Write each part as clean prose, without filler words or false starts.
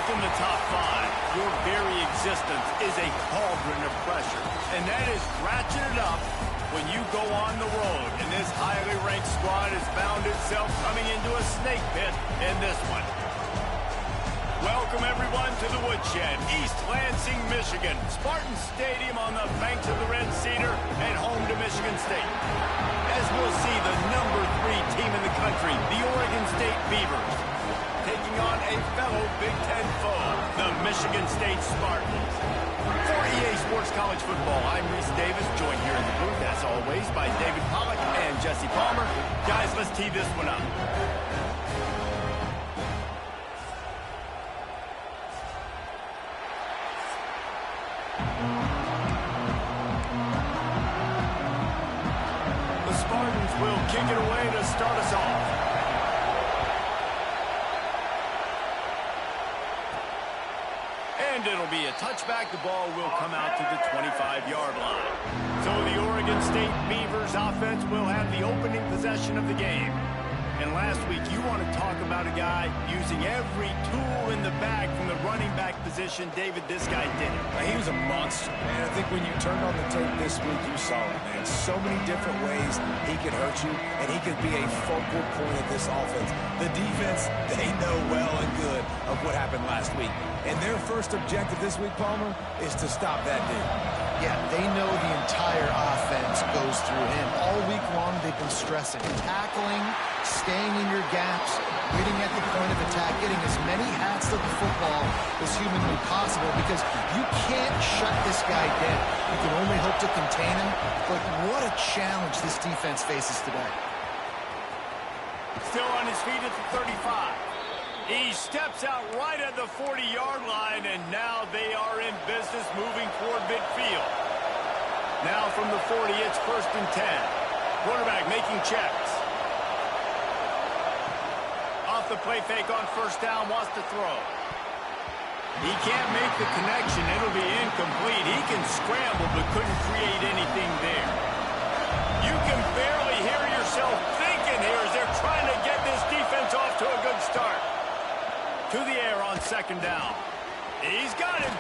in the top five, your very existence is a cauldron of pressure. And that is ratcheted up when you go on the road. And this highly ranked squad has found itself coming into a snake pit in this one. Welcome, everyone, to the Woodshed, East Lansing, Michigan. Spartan Stadium on the banks of the Red Cedar and home to Michigan State. As we'll see, the number 3 team in the country, the Oregon State Beavers, taking on a fellow Big Ten foe, the Michigan State Spartans. For EA Sports College Football, I'm Reese Davis, joined here in the booth, as always, by David Pollack and Jesse Palmer. Guys, let's tee this one up. The Spartans will kick it away to start us off. And it'll be a touchback. The ball will come out to the 25-yard line. So the Oregon State Beavers offense will have the opening possession of the game. And last week, you want to talk about a guy using every tool in the bag from the running back position. David, this guy did it. He was a monster, man. I think when you turned on the tape this week, you saw it, man. So many different ways he could hurt you, and he could be a focal point of this offense. The defense, they know well and good of what happened last week. And their first objective this week, Palmer, is to stop that dude. Yeah, they know the entire offense goes through him. All week long, they've been stressing. Tackling, staying in your gaps, waiting at the point of attack, getting as many hats to the football as humanly possible, because you can't shut this guy down. You can only hope to contain him, but what a challenge this defense faces today. Still on his feet at the 35. He steps out right at the 40-yard line, and now they are in business moving toward midfield. Now from the 40, it's 1st and 10. Quarterback making checks. Off the play fake on 1st down, wants to throw. He can't make the connection. It'll be incomplete. He can scramble, but couldn't create anything there. You can barely hear yourself thinking here as they're trying to get this defense off to a good start. To the air on 2nd down. He's got him.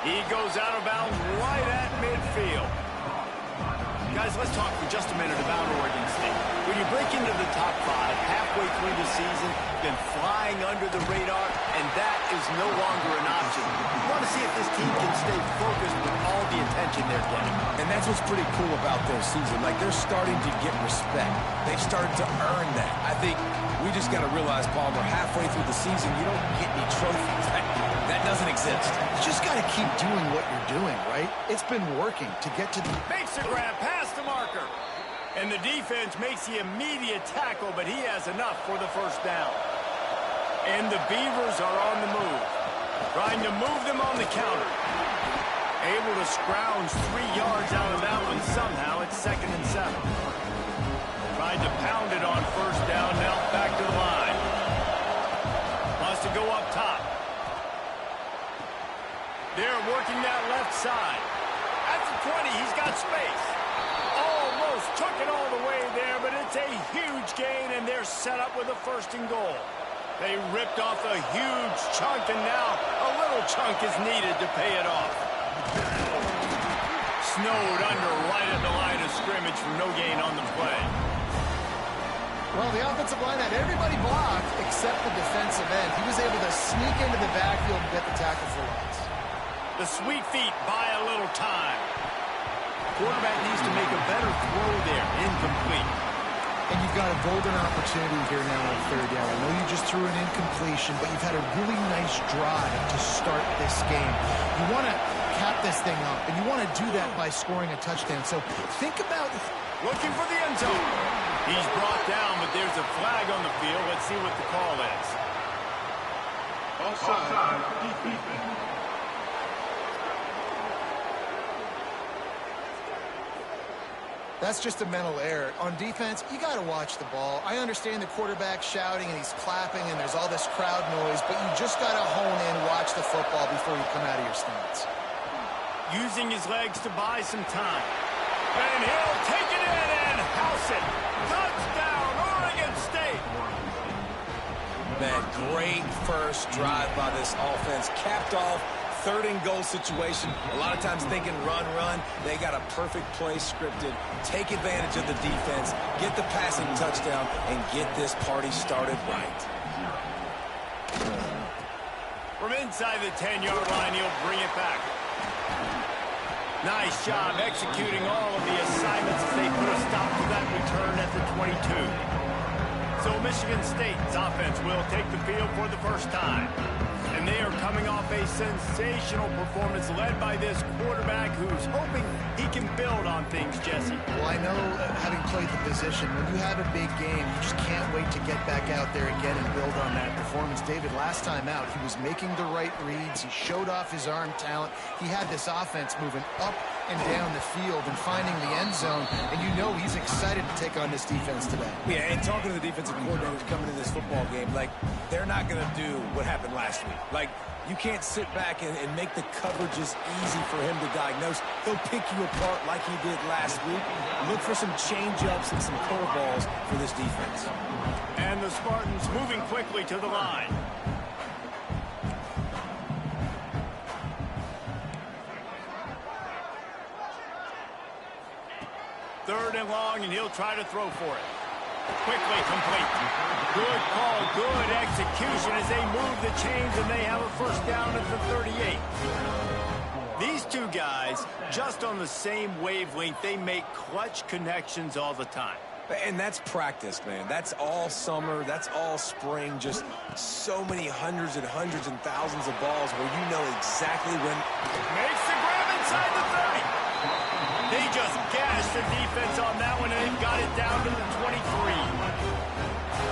He goes out of bounds right at midfield. Guys, let's talk for just a minute about Oregon State. When you break into the top 5 halfway through the season, then flying under the radar, and that is no longer an option. You want to see if this team can stay focused with all the attention they're getting. And that's what's pretty cool about their season. Like, they're starting to get respect. They've started to earn that. I think we just got to realize, Palmer, halfway through the season, you don't get any trophies. That doesn't exist. You just got to keep doing what you're doing, right? It's been working to get to the... Makes a grab past the marker. And the defense makes the immediate tackle, but he has enough for the 1st down. And the Beavers are on the move, trying to move them on the counter. Able to scrounge 3 yards out of that one somehow. It's 2nd and 7. Tried to pound it on 1st down, now back to the line. Wants to go up top. They're working that left side. At the 20, he's got space. Almost took it all the way there, but it's a huge gain, and they're set up with a 1st and goal. They ripped off a huge chunk, and now a little chunk is needed to pay it off. Snowed under right at the line of scrimmage for no gain on the play. Well, the offensive line had everybody blocked except the defensive end. He was able to sneak into the backfield and get the tackle for loss. The sweet feet buy a little time. Quarterback needs to make a better throw there. Incomplete. And you've got a golden opportunity here now on 3rd down. I know you just threw an incompletion, but you've had a really nice drive to start this game. You want to cap this thing up, and you want to do that by scoring a touchdown. So think about... Looking for the end zone. He's brought down, but there's a flag on the field. Let's see what the call is. Offside. Defense. That's just a mental error. On defense, you got to watch the ball. I understand the quarterback shouting and he's clapping and there's all this crowd noise, but you just got to hone in, watch the football before you come out of your stance. Using his legs to buy some time. And he'll take it in and house it. Touchdown, Oregon State. Man, great first drive by this offense. Capped off, 3rd-and-goal situation. A lot of times thinking run, run. They got a perfect play scripted. Take advantage of the defense, get the passing touchdown, and get this party started right. From inside the 10-yard line, he'll bring it back. Nice job executing all of the assignments as they put a stop to that return at the 22. So Michigan State's offense will take the field for the first time. And they are coming off a sensational performance led by this quarterback who's hoping he can build on things, Jesse. Well, I know, having played the position, when you have a big game, you just can't wait to get back out there again and build on that performance. David, last time out, he was making the right reads. He showed off his arm talent. He had this offense moving up and down the field and finding the end zone, and you know he's excited to take on this defense today. Yeah, and talking to the defensive coordinators coming in this football game, like, they're not going to do what happened last week. Like, you can't sit back and make the coverages easy for him to diagnose. He'll pick you apart like he did last week. Look for some change-ups and some curveballs for this defense. And the Spartans moving quickly to the line. 3rd and long, and he'll try to throw for it. Quickly complete. Good call, good execution as they move the chains, and they have a first down at the 38. These two guys, just on the same wavelength, they make clutch connections all the time. And that's practice, man. That's all summer. That's all spring. Just so many hundreds and hundreds and thousands of balls where you know exactly when. Makes the grab inside the 30. They just gashed the defense on that one, and they've got it down to the 23.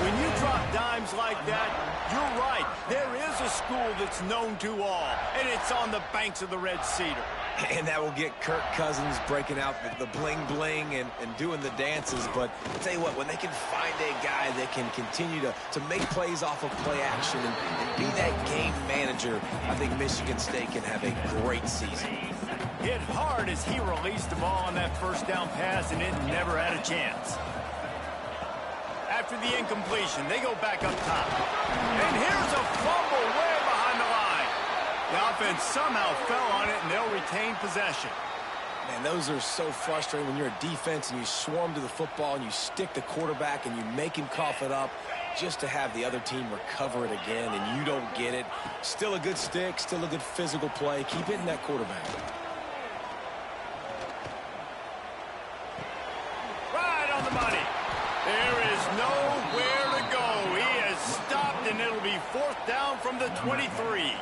When you drop dimes like that, you're right. There is a school that's known to all, and it's on the banks of the Red Cedar. And that will get Kirk Cousins breaking out the bling-bling and doing the dances. But I'll tell you what, when they can find a guy that can continue to make plays off of play action and be that game manager, I think Michigan State can have a great season. Hit hard as he released the ball on that first down pass, and it never had a chance. After the incompletion, they go back up top. And here's a fumble way behind the line. The offense somehow fell on it, and they'll retain possession. Man, those are so frustrating when you're a defense and you swarm to the football and you stick the quarterback and you make him cough it up just to have the other team recover it again, and you don't get it. Still a good stick, still a good physical play. Keep hitting that quarterback. On the money. There is nowhere to go. He has stopped, and it'll be 4th down from the 23.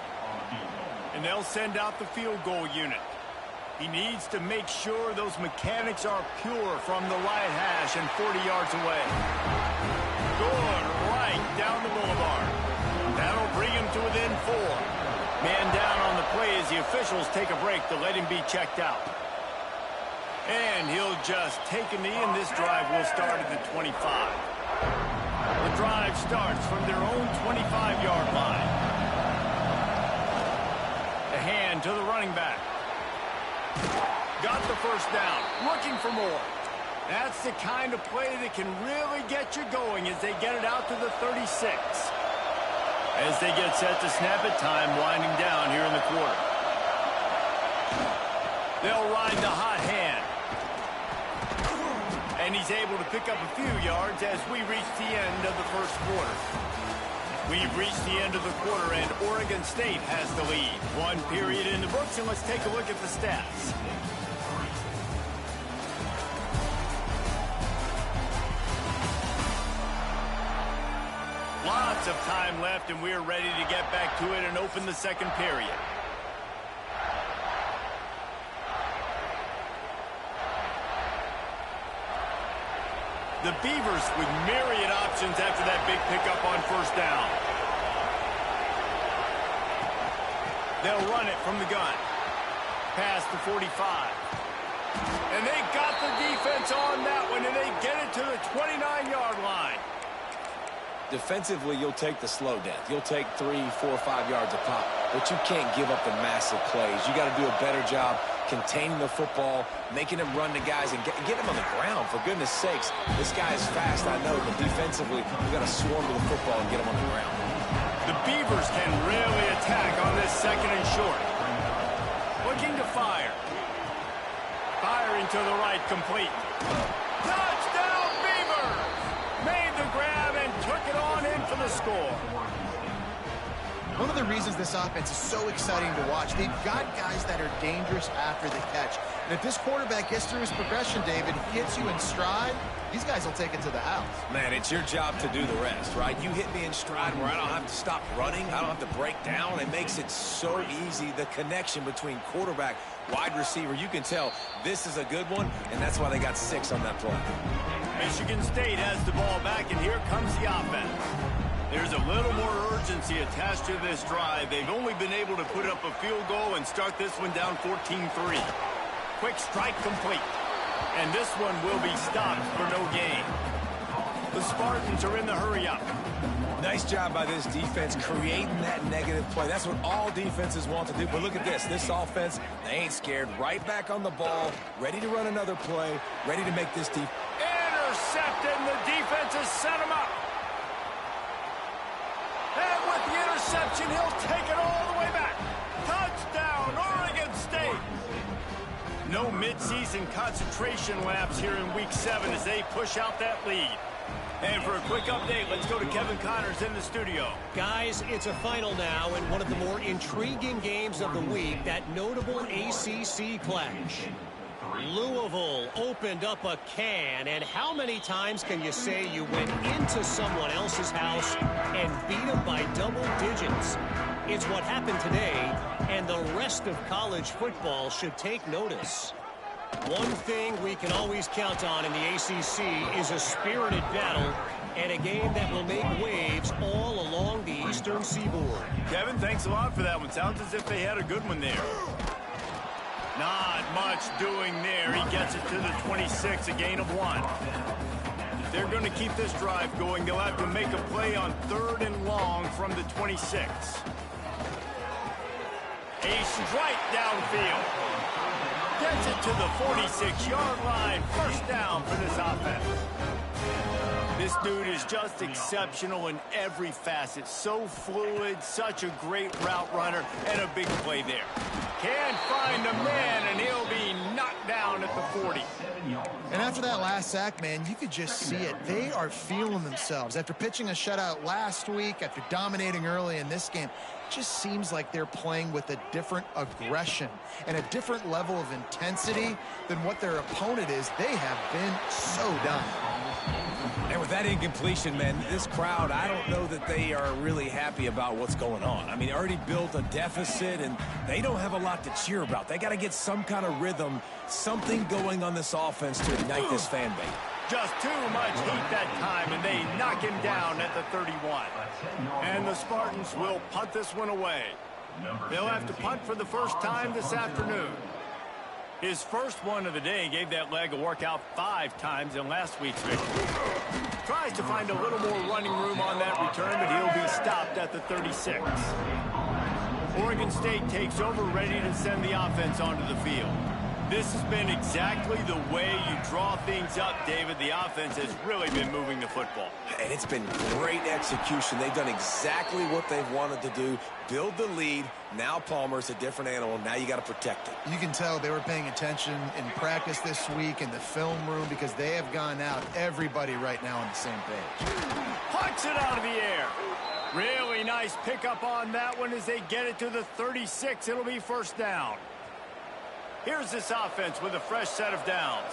And they'll send out the field goal unit. He needs to make sure those mechanics are pure from the right hash and 40 yards away. Good right down the boulevard. That'll bring him to within 4. Man down on the play as the officials take a break to let him be checked out. And he'll just take a knee, and this drive will start at the 25. The drive starts from their own 25-yard line. The hand to the running back. Got the first down, looking for more. That's the kind of play that can really get you going as they get it out to the 36. As they get set to snap it, time winding down here in the quarter. They'll ride the hot hand. And he's able to pick up a few yards as we reach the end of the first quarter. We've reached the end of the quarter, and Oregon State has the lead. 1 period in the books, and let's take a look at the stats. Lots of time left, and we're ready to get back to it and open the second period. The Beavers with myriad options after that big pickup on first down. They'll run it from the gun. Past the 45. And they got the defense on that one, and they get it to the 29-yard line. Defensively, you'll take the slow death. You'll take 3, 4, 5 yards a pop, but you can't give up the massive plays. You got to do a better job containing the football, making him run to guys, and get him on the ground. For goodness sakes, this guy is fast, I know, but defensively, you got to swarm to the football and get him on the ground. The Beavers can really attack on this second and short. Looking to fire. Firing to the right, complete. Touchdown, Beavers! Made the grab and took it on in for the score. One of the reasons this offense is so exciting to watch, they've got guys that are dangerous after the catch. And if this quarterback gets through his progression, David, hits you in stride, these guys will take it to the house. Man, it's your job to do the rest, right? You hit me in stride where I don't have to stop running. I don't have to break down. It makes it so easy, the connection between quarterback, wide receiver. You can tell this is a good one, and that's why they got 6 on that play. Michigan State has the ball back, and here comes the offense. There's a little more urgency attached to this drive. They've only been able to put up a field goal and start this one down 14-3. Quick strike complete. And this one will be stopped for no gain. The Spartans are in the hurry-up. Nice job by this defense creating that negative play. That's what all defenses want to do. But look at this. This offense, they ain't scared. Right back on the ball, ready to run another play, ready to make this defense. Intercepted, and the defense has set him up. And with the interception, he'll take it all the way back. Touchdown, Oregon State. No mid-season concentration lapse here in Week 7 as they push out that lead. And for a quick update, let's go to Kevin Connors in the studio. Guys, it's a final now in one of the more intriguing games of the week, that notable ACC clash. Louisville opened up a can, and how many times can you say you went into someone else's house and beat them by double digits? It's what happened today, and the rest of college football should take notice. One thing we can always count on in the ACC is a spirited battle and a game that will make waves all along the Eastern Seaboard. Kevin, thanks a lot for that one. Sounds as if they had a good one there. Not much doing there. He gets it to the 26, a gain of 1. If they're going to keep this drive going, they'll have to make a play on 3rd and long from the 26. A strike downfield. Gets it to the 46-yard line. First down for this offense. This dude is just exceptional in every facet. So fluid, such a great route runner, and a big play there. Can't find the man, and he'll be knocked down at the 40. And after that last sack, man, you could just see it. They are feeling themselves. After pitching a shutout last week, after dominating early in this game, it just seems like they're playing with a different aggression and a different level of intensity than what their opponent is. They have been so done. And with that incompletion, man, this crowd, I don't know that they are really happy about what's going on. I mean, they already built a deficit, and they don't have a lot to cheer about. They got to get some kind of rhythm, something going on this offense to ignite this fan base. Just too much heat that time, and they knock him down at the 31. And the Spartans will punt this one away. They'll have to punt for the first time this afternoon. His first one of the day gave that leg a workout 5 times in last week's victory. Tries to find a little more running room on that return, but he'll be stopped at the 36. Oregon State takes over, ready to send the offense onto the field. This has been exactly the way you draw things up, David. The offense has really been moving the football. And it's been great execution. They've done exactly what they've wanted to do. Build the lead. Now Palmer's a different animal. Now you got to protect it. You can tell they were paying attention in practice this week in the film room because they have gone out, everybody right now on the same page. Punts it out of the air. Really nice pickup on that one as they get it to the 36. It'll be first down. Here's this offense with a fresh set of downs.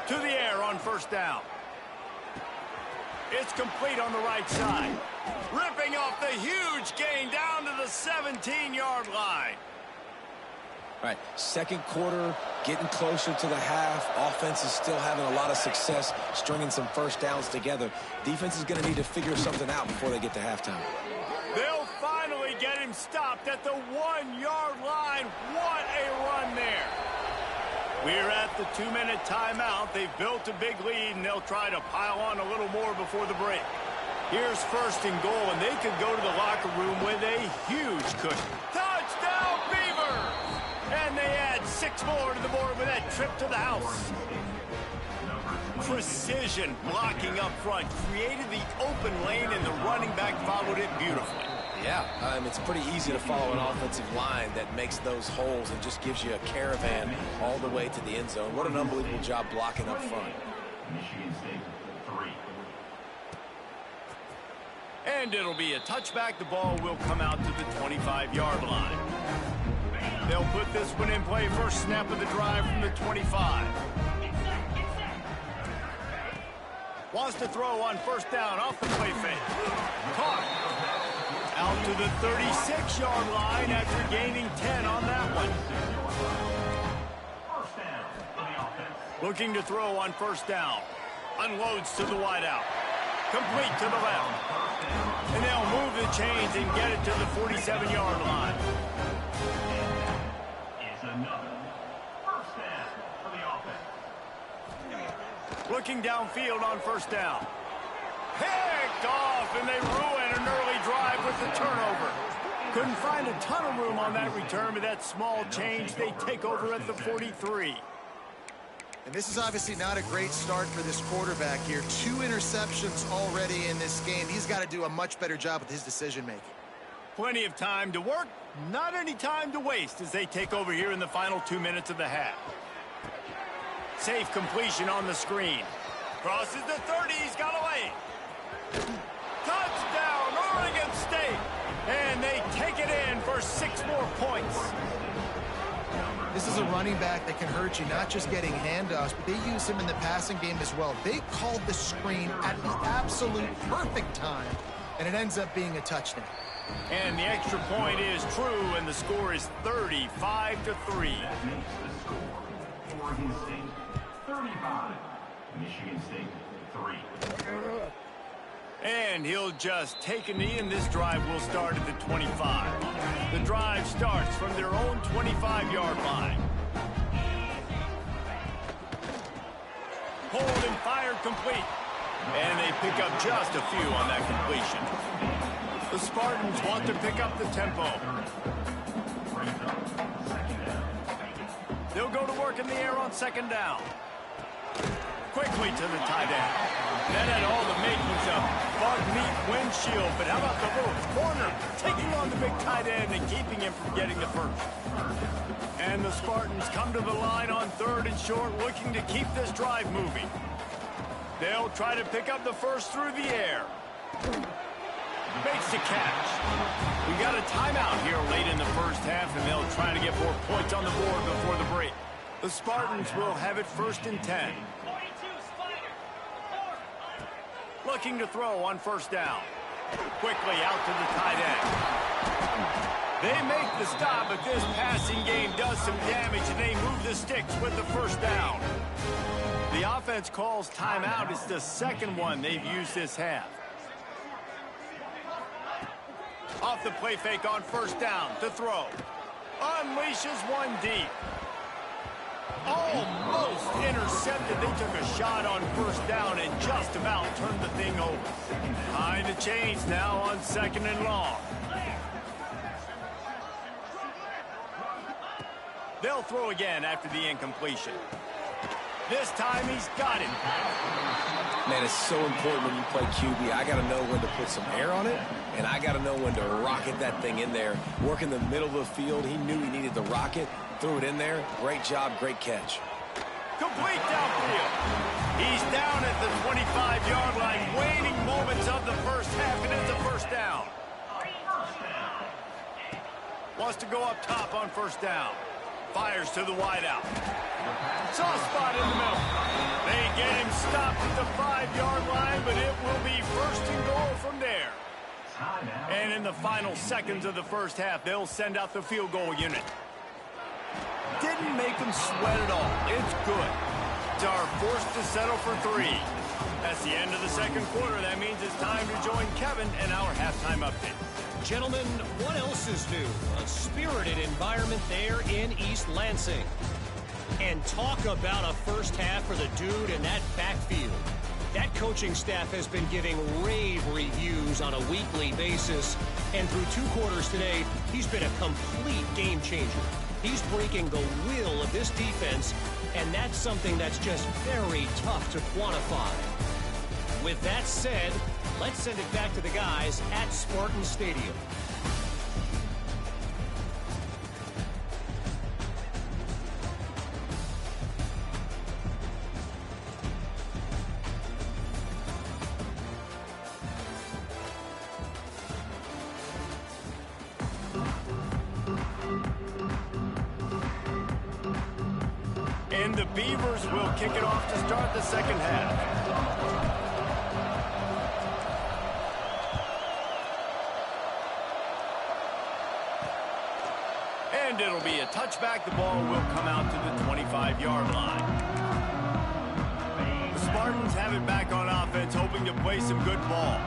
To the air on first down. It's complete on the right side. Ripping off the huge gain down to the 17-yard line. All right, second quarter, getting closer to the half. Offense is still having a lot of success stringing some first downs together. Defense is going to need to figure something out before they get to halftime. They'll finally get him stopped at the 1-yard line. What a run there. We're at the 2-minute timeout. They've built a big lead, and they'll try to pile on a little more before the break. Here's first and goal, and they could go to the locker room with a huge cushion. Touchdown, Beavers! And they add 6 more to the board with that trip to the house. precision blocking up front, created the open lane, and the running back followed it beautifully. Yeah, it's pretty easy to follow an offensive line that makes those holes and just gives you a caravan all the way to the end zone. What an unbelievable job blocking up front. Michigan State, 3. And it'll be a touchback. The ball will come out to the 25-yard line. They'll put this one in play. First snap of the drive from the 25. Wants to throw on first down off the play fake. Caught. Out to the 36-yard line after gaining 10 on that one. Looking to throw on first down. Unloads to the wideout. Complete to the left. And they'll move the chains and get it to the 47-yard line. Looking downfield on first down. Picked off, and they ruin an early drive with the turnover. Couldn't find a ton of room on that return, but that small change, they take over at the 43. And this is obviously not a great start for this quarterback here. 2 interceptions already in this game. He's got to do a much better job with his decision-making. Plenty of time to work, not any time to waste as they take over here in the final 2 minutes of the half. Safe completion on the screen. Crosses the 30, he's got away. Touchdown, Oregon State. And they take it in for 6 more points. This is a running back that can hurt you, not just getting handoffs, but they use him in the passing game as well. They called the screen at the absolute perfect time, and it ends up being a touchdown. And the extra point is true, and the score is 35-3. That makes the score. Oregon State, 35. Michigan State, 3. And he'll just take a knee, and this drive will start at the 25. The drive starts from their own 25-yard line. Hold and fired complete. And they pick up just a few on that completion. The Spartans want to pick up the tempo. They'll go to work in the air on second down. Quickly to the tight end. That had all the makings of bug meat windshield, but how about the little corner taking on the big tight end and keeping him from getting the first? And the Spartans come to the line on 3rd and short, looking to keep this drive moving. They'll try to pick up the first through the air. Makes the catch. We got a timeout here late in the first half, and they'll try to get more points on the board before the break. The Spartans will have it 1st and 10. Looking to throw on first down. Quickly out to the tight end. They make the stop, but this passing game does some damage, and they move the sticks with the first down. The offense calls timeout. It's the second one they've used this half. Off the play fake on first down to throw. Unleashes one deep. Almost intercepted. They took a shot on first down and just about turned the thing over. Behind the chains now on 2nd and long. They'll throw again after the incompletion. This time he's got it. Man, it's so important when you play QB. I got to know when to put some air on it, and I got to know when to rocket that thing in there. Work in the middle of the field. He knew he needed to rocket. Threw it in there. Great job, great catch. Complete downfield. He's down at the 25-yard line, waning moments of the first half, and it's a first down. Wants to go up top on first down. Fires to the wideout. Soft spot in the middle. They get him stopped at the 5-yard line, but it will be 1st and goal from there. And in the final seconds of the first half, they'll send out the field goal unit. Didn't make them sweat at all. It's good. Are forced to settle for 3. That's the end of the second quarter. That means it's time to join Kevin and our halftime update. Gentlemen, what else is new? A spirited environment there in East Lansing. And talk about a first half for the dude in that backfield. That coaching staff has been giving rave reviews on a weekly basis. And through 2 quarters today, he's been a complete game changer. He's breaking the will of this defense, and that's something that's just very tough to quantify. With that said, let's send it back to the guys at Spartan Stadium. And the Beavers will kick it off to start the second half. And it'll be a touchback. The ball will come out to the 25-yard line. The Spartans have it back on offense, hoping to play some good ball.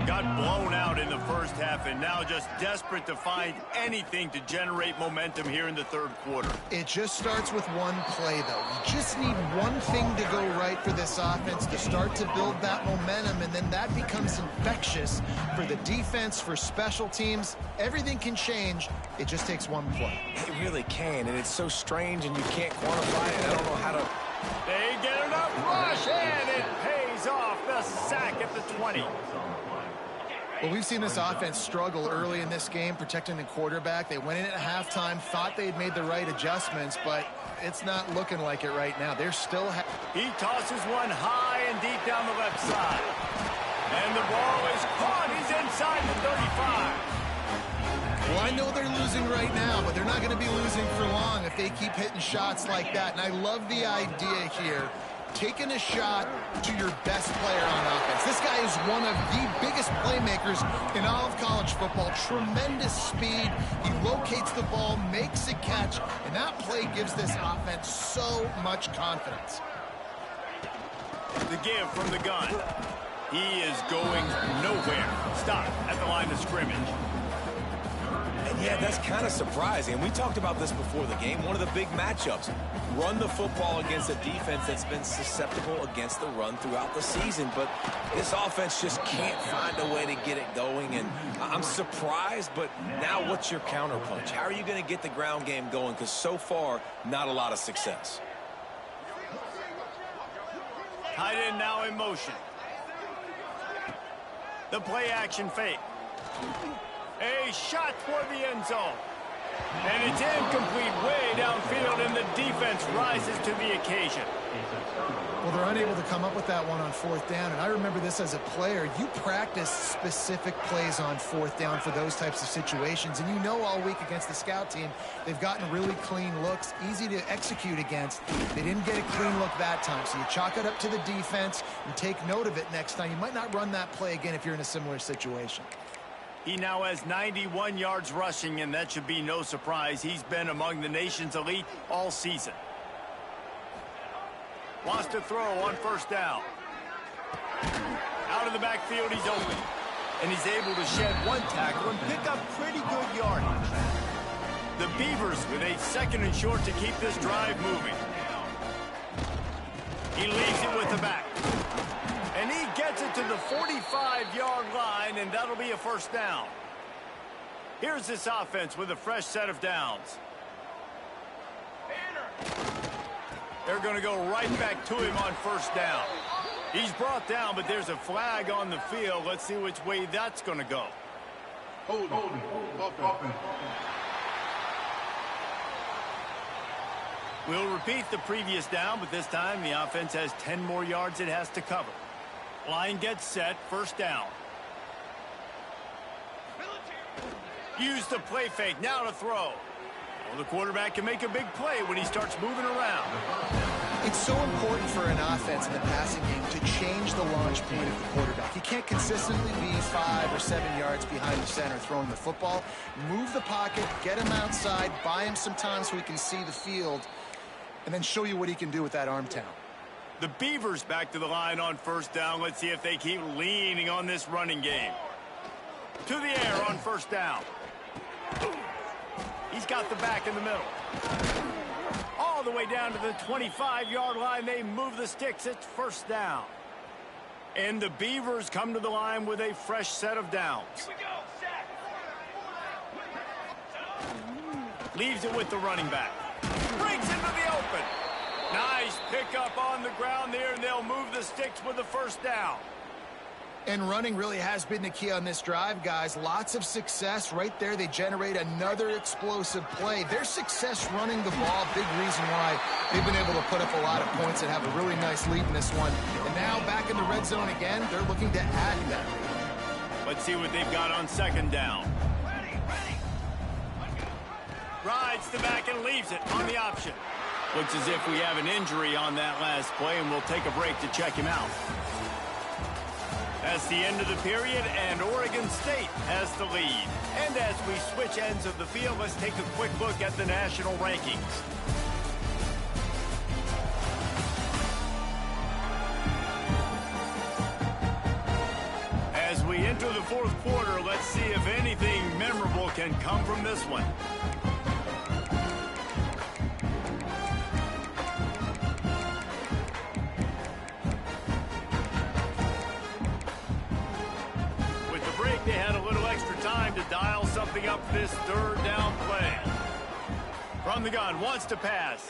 Got blown out in the first half and now just desperate to find anything to generate momentum here in the third quarter. It just starts with one play, though. You just need one thing to go right for this offense to start to build that momentum, and then that becomes infectious for the defense, for special teams. Everything can change. It just takes one play. It really can, and it's so strange, and you can't quantify it. I don't know how to... They get enough rush, and it pays off. The sack at the 20. Well, we've seen this offense struggle early in this game protecting the quarterback. They went in at halftime, thought they had made the right adjustments, but it's not looking like it right now. They're still... He tosses one high and deep down the left side. And the ball is caught. He's inside the 35. Well, I know they're losing right now, but they're not going to be losing for long if they keep hitting shots like that. And I love the idea here. Taking a shot to your best player on offense. This guy is one of the biggest playmakers in all of college football. Tremendous speed. He locates the ball, makes a catch, and that play gives this offense so much confidence. The give from the gun. He is going nowhere. Stop at the line of scrimmage. And yeah, that's kind of surprising. And we talked about this before the game. One of the big matchups. Run the football against a defense that's been susceptible against the run throughout the season. But this offense just can't find a way to get it going. And I'm surprised, but now what's your counterpunch? How are you going to get the ground game going? Because so far, not a lot of success. Tight end now in motion. The play action fake. A shot toward the end zone. And it's incomplete way downfield, and the defense rises to the occasion. Well, they're unable to come up with that one on fourth down, and I remember this as a player. You practice specific plays on fourth down for those types of situations, and you know all week against the scout team, they've gotten really clean looks, easy to execute against. They didn't get a clean look that time, so you chalk it up to the defense and take note of it next time. You might not run that play again if you're in a similar situation. He now has 91 yards rushing, and that should be no surprise. He's been among the nation's elite all season. Wants to throw on first down. Out of the backfield, he's open. And he's able to shed one tackle and pick up pretty good yardage. The Beavers with a second and short to keep this drive moving. He leaves it with the back. And he gets it to the 45-yard line, and that'll be a first down. Here's this offense with a fresh set of downs. They're going to go right back to him on first down. He's brought down, but there's a flag on the field. Let's see which way that's going to go. Hold it. We'll repeat the previous down, but this time the offense has 10 more yards it has to cover. Line gets set, first down. Use the play fake, now to throw. Well, the quarterback can make a big play when he starts moving around. It's so important for an offense in the passing game to change the launch point of the quarterback. He can't consistently be 5 or 7 yards behind the center throwing the football. Move the pocket, get him outside, buy him some time so he can see the field, and then show you what he can do with that arm talent. The Beavers back to the line on first down. Let's see if they keep leaning on this running game. To the air on first down. He's got the back in the middle. All the way down to the 25-yard line. They move the sticks. It's first down. And the Beavers come to the line with a fresh set of downs. Leaves it with the running back. Breaks into the open. Nice pickup on the ground there, and they'll move the sticks with the first down. And running really has been the key on this drive, guys. Lots of success right there. They generate another explosive play. Their success running the ball, big reason why they've been able to put up a lot of points and have a really nice lead in this one. And now back in the red zone again, they're looking to add that. Let's see what they've got on second down. Rides the back and leaves it on the option. Looks as if we have an injury on that last play, and we'll take a break to check him out. That's the end of the period, and Oregon State has the lead. And as we switch ends of the field, let's take a quick look at the national rankings. As we enter the fourth quarter, let's see if anything memorable can come from this one. They had a little extra time to dial something up for this third down play. From the gun, wants to pass.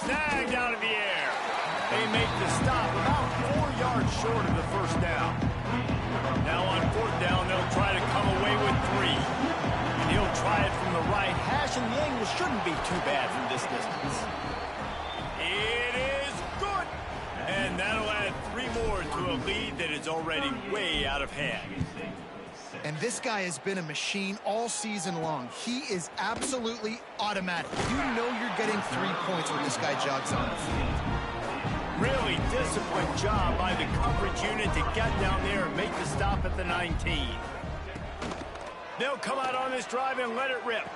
Snagged out of the air. They make the stop about 4 yards short of the first down. Now on fourth down, they'll try to come away with 3. And he'll try it from the right hash, and the angle shouldn't be too bad from this distance. It is good. And that'll add 3 more to a lead that is already way out of hand. And this guy has been a machine all season long. He is absolutely automatic. You know you're getting 3 points when this guy jogs on the field. Really disciplined job by the coverage unit to get down there and make the stop at the 19. They'll come out on this drive and let it rip.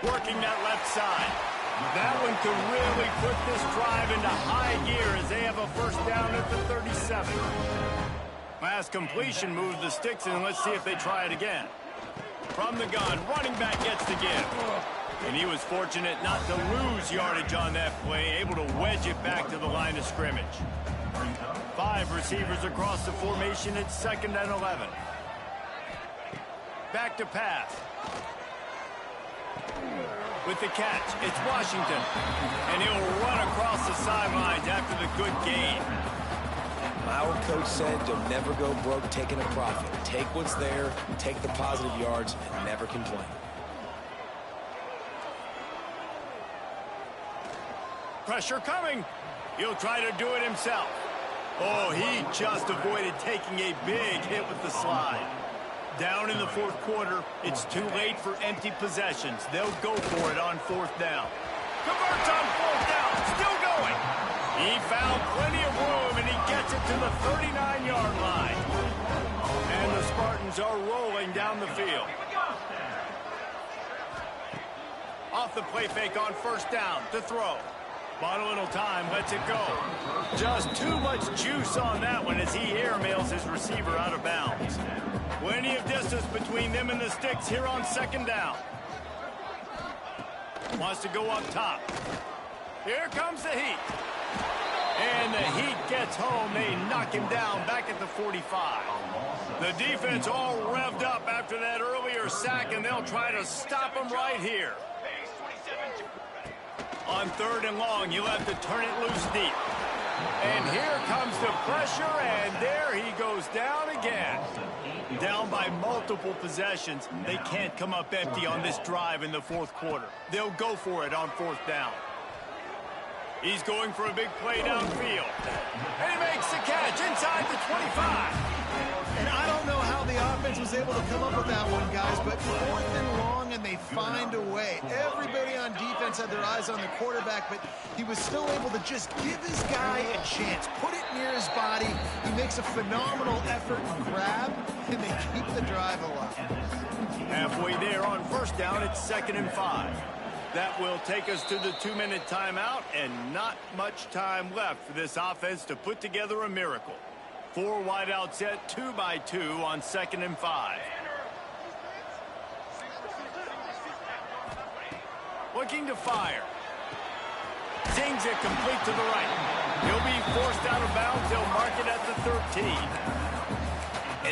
Working that left side. That one could really put this drive into high gear as they have a first down at the 37. Last completion moved the sticks, and let's see if they try it again. From the gun, running back gets the give. And he was fortunate not to lose yardage on that play, able to wedge it back to the line of scrimmage. 5 receivers across the formation. It's 2nd and 11. Back to pass. With the catch, it's Washington. And he'll run across the sidelines after the good gain. Our coach said you'll never go broke taking a profit. Take what's there, take the positive yards, and never complain. Pressure coming. He'll try to do it himself. Oh, he just avoided taking a big hit with the slide. Down in the fourth quarter, it's too late for empty possessions. They'll go for it on fourth down. Converts on fourth down, still going. He found plenty of room, and he gets it to the 39-yard line. And the Spartans are rolling down the field. Off the play fake on first down to throw. Bought a little time, lets it go. Just too much juice on that one as he airmails his receiver out of bounds. Plenty of distance between them and the sticks here on second down. Wants to go up top. Here comes the Heat. And the Heat gets home. They knock him down back at the 45. The defense all revved up after that earlier sack, and they'll try to stop him right here. On 3rd and long, you'll have to turn it loose deep. And here comes the pressure, and there he goes down again. Down by multiple possessions. They can't come up empty on this drive in the fourth quarter. They'll go for it on fourth down. He's going for a big play downfield. And he makes the catch inside the 25. And I don't know how the offense was able to come up with that one, guys, but 4th and long, and they find a way. Everybody on defense had their eyes on the quarterback, but he was still able to just give his guy a chance, put it near his body. He makes a phenomenal effort and grab, and they keep the drive alive. Halfway there on first down, it's 2nd and 5. That will take us to the 2-minute timeout, and not much time left for this offense to put together a miracle. 4 wide out set, 2 by 2 on 2nd and 5. Looking to fire. Zings it complete to the right. He'll be forced out of bounds. They'll mark it at the 13.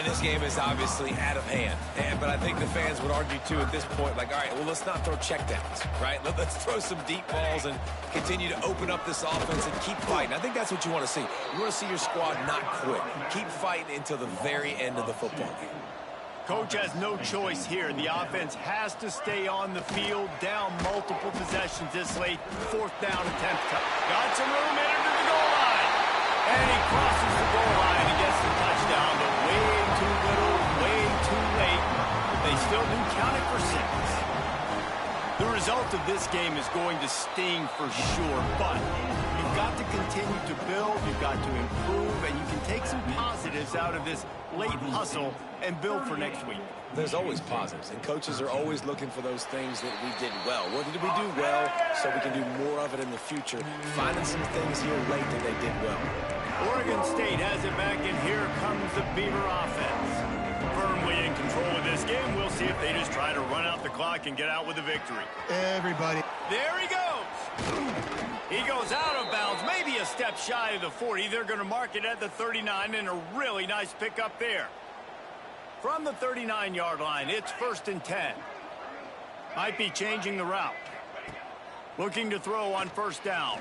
And this game is obviously out of hand. But I think the fans would argue, too, at this point, like, all right, well, let's not throw checkdowns, right? Let's throw some deep balls and continue to open up this offense and keep fighting. I think that's what you want to see. You want to see your squad not quit. Keep fighting until the very end of the football game. Coach has no choice here. The offense has to stay on the field, down multiple possessions this late. 4th down attempt. Got some room in to the goal line. And he crosses the goal line and gets the touchdown, but way too little, way too late. They still do count it for 6. The result of this game is going to sting for sure, but you've got to continue to build, you've got to improve, and you can take some positives out of this late hustle and build for next week. There's always positives, and coaches are always looking for those things that we did well. What did we do well so we can do more of it in the future? Finding some things here late that they did well. Oregon State has it back, and here comes the Beaver offense. Firmly in control of this game. We'll see if they just try to run out the clock and get out with a victory. Everybody. There he goes. He goes out of bounds, maybe a step shy of the 40. They're going to mark it at the 39, and a really nice pickup there. From the 39-yard line, it's 1st and 10. Might be changing the route. Looking to throw on 1st down.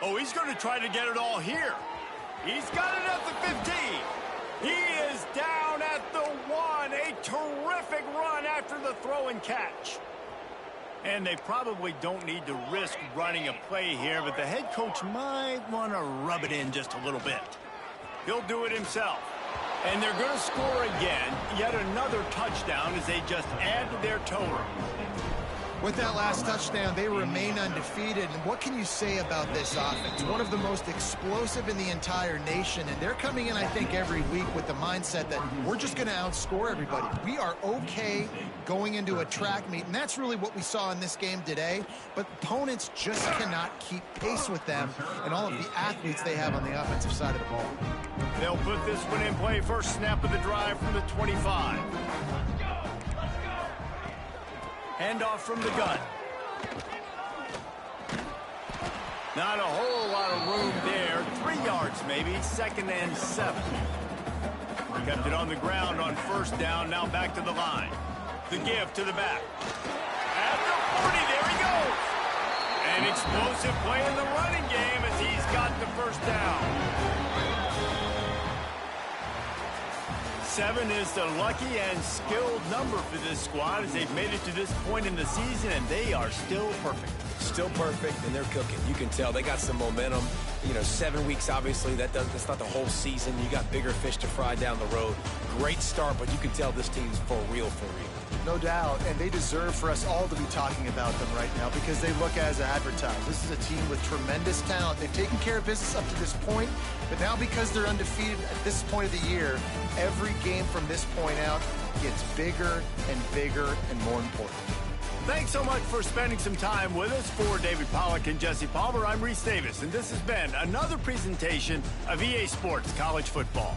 Oh, he's going to try to get it all here. He's got it at the 15. He is down at the 1. A terrific run after the throw and catch. And they probably don't need to risk running a play here, but the head coach might want to rub it in just a little bit. He'll do it himself. And they're going to score again. Yet another touchdown as they just add to their total. With that last touchdown, they remain undefeated. And what can you say about this offense? One of the most explosive in the entire nation. And they're coming in, I think, every week with the mindset that we're just going to outscore everybody. We are okay going into a track meet. And that's really what we saw in this game today. But opponents just cannot keep pace with them and all of the athletes they have on the offensive side of the ball. They'll put this one in play. First snap of the drive from the 25. Handoff from the gun. Not a whole lot of room there. 3 yards maybe. 2nd and 7. Kept it on the ground on 1st down. Now back to the line. The give to the back. At the 40, there he goes. An explosive play in the running game as he's got the 1st down. 7 is the lucky and skilled number for this squad as they've made it to this point in the season, and they are still perfect. Still perfect, and they're cooking. You can tell they got some momentum. You know, 7 weeks, obviously, that's not the whole season. You got bigger fish to fry down the road. Great start, but you can tell this team's for real, for real. No doubt, and they deserve for us all to be talking about them right now because they look as advertised. This is a team with tremendous talent. They've taken care of business up to this point, but now because they're undefeated at this point of the year, every game from this point out gets bigger and bigger and more important. Thanks so much for spending some time with us. For David Pollack and Jesse Palmer, I'm Reese Davis, and this has been another presentation of EA Sports College Football.